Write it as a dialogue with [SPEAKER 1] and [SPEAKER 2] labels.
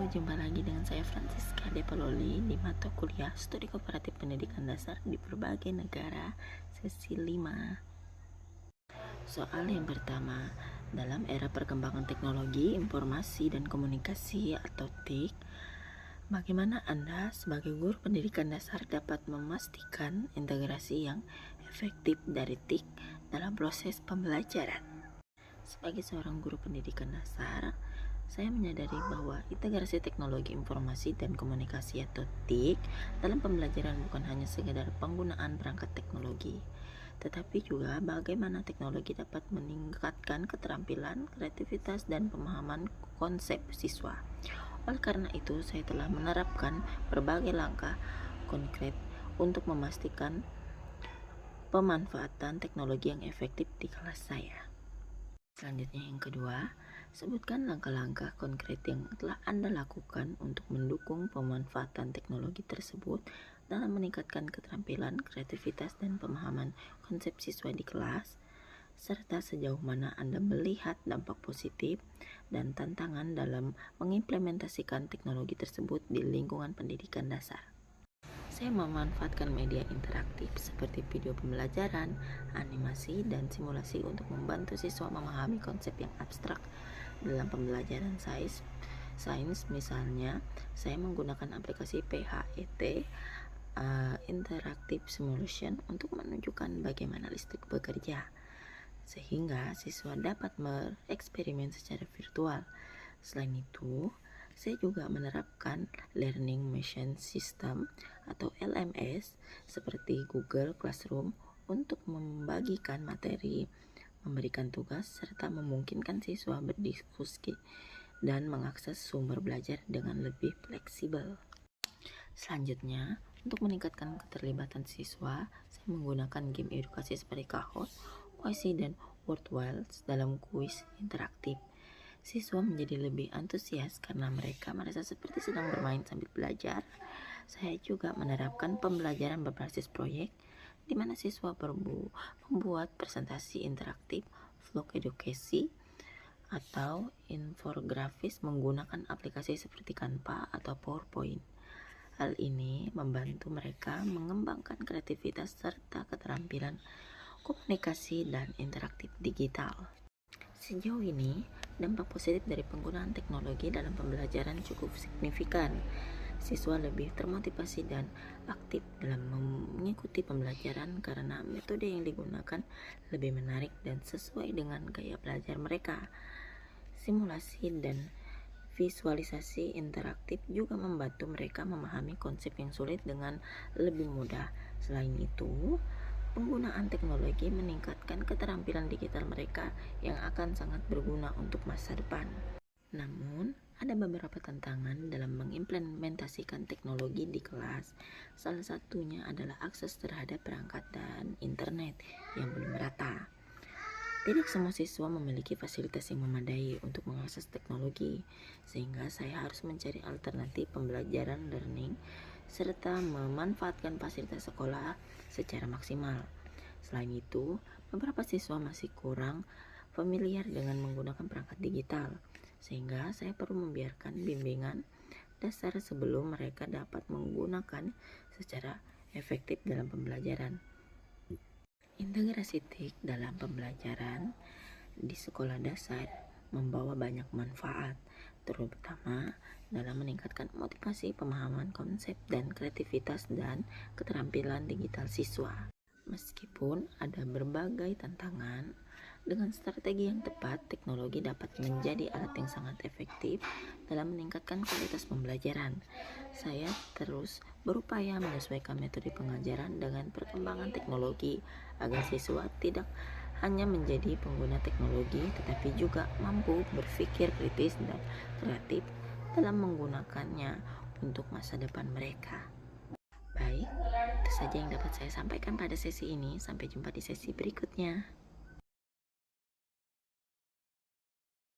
[SPEAKER 1] Jumpa lagi dengan saya Francisca De Paloli di mata kuliah Studi Komparatif Pendidikan Dasar di berbagai negara, sesi 5. Soal yang pertama, dalam era perkembangan teknologi, informasi, dan komunikasi atau TIK, bagaimana Anda sebagai guru pendidikan dasar dapat memastikan integrasi yang efektif dari TIK dalam proses pembelajaran? Sebagai seorang guru pendidikan dasar, saya menyadari bahwa integrasi teknologi informasi dan komunikasi atau TIK dalam pembelajaran bukan hanya sekedar penggunaan perangkat teknologi, tetapi juga bagaimana teknologi dapat meningkatkan keterampilan, kreativitas, dan pemahaman konsep siswa. Oleh karena itu, saya telah menerapkan berbagai langkah konkret untuk memastikan pemanfaatan teknologi yang efektif di kelas saya. Selanjutnya yang kedua, sebutkan langkah-langkah konkret yang telah Anda lakukan untuk mendukung pemanfaatan teknologi tersebut dalam meningkatkan keterampilan, kreativitas, dan pemahaman konsep siswa di kelas, serta sejauh mana Anda melihat dampak positif dan tantangan dalam mengimplementasikan teknologi tersebut di lingkungan pendidikan dasar. Saya memanfaatkan media interaktif seperti video pembelajaran, animasi, dan simulasi untuk membantu siswa memahami konsep yang abstrak dalam pembelajaran sains. Misalnya, saya menggunakan aplikasi PHET Interactive Simulation untuk menunjukkan bagaimana listrik bekerja, sehingga siswa dapat bereksperimen secara virtual. Selain itu, saya juga menerapkan Learning Machine System atau LMS seperti Google Classroom untuk membagikan materi, memberikan tugas, serta memungkinkan siswa berdiskusi dan mengakses sumber belajar dengan lebih fleksibel. Selanjutnya, untuk meningkatkan keterlibatan siswa, saya menggunakan game edukasi seperti Kahoot, Oasis, dan Wordwells dalam kuis interaktif. Siswa menjadi lebih antusias karena mereka merasa seperti sedang bermain sambil belajar. Saya juga menerapkan pembelajaran berbasis proyek, di mana siswa membuat presentasi interaktif, vlog edukasi, atau infografis menggunakan aplikasi seperti Canva atau PowerPoint. Hal ini membantu mereka mengembangkan kreativitas serta keterampilan komunikasi dan interaktif digital. Sejauh ini, dampak positif dari penggunaan teknologi dalam pembelajaran cukup signifikan. Siswa lebih termotivasi dan aktif dalam mengikuti pembelajaran karena metode yang digunakan lebih menarik dan sesuai dengan gaya belajar mereka. Simulasi dan visualisasi interaktif juga membantu mereka memahami konsep yang sulit dengan lebih mudah. Selain itu, penggunaan teknologi meningkatkan keterampilan digital mereka yang akan sangat berguna untuk masa depan. Namun, ada beberapa tantangan dalam mengimplementasikan teknologi di kelas. Salah satunya adalah akses terhadap perangkat dan internet yang belum merata. Tidak semua siswa memiliki fasilitas yang memadai untuk mengakses teknologi, sehingga saya harus mencari alternatif pembelajaran learning serta memanfaatkan fasilitas sekolah secara maksimal. Selain itu, beberapa siswa masih kurang familiar dengan menggunakan perangkat digital, sehingga saya perlu membiarkan bimbingan dasar sebelum mereka dapat menggunakan secara efektif dalam pembelajaran. Integrasi TIK dalam pembelajaran di sekolah dasar membawa banyak manfaat, terutama dalam meningkatkan motivasi, pemahaman konsep, dan kreativitas dan keterampilan digital siswa. Meskipun ada berbagai tantangan, dengan strategi yang tepat, teknologi dapat menjadi alat yang sangat efektif dalam meningkatkan kualitas pembelajaran. Saya terus berupaya menyesuaikan metode pengajaran dengan perkembangan teknologi agar siswa tidak hanya menjadi pengguna teknologi, tetapi juga mampu berpikir kritis dan kreatif dalam menggunakannya untuk masa depan mereka. Baik, itu saja yang dapat saya sampaikan pada sesi ini. Sampai jumpa di sesi berikutnya.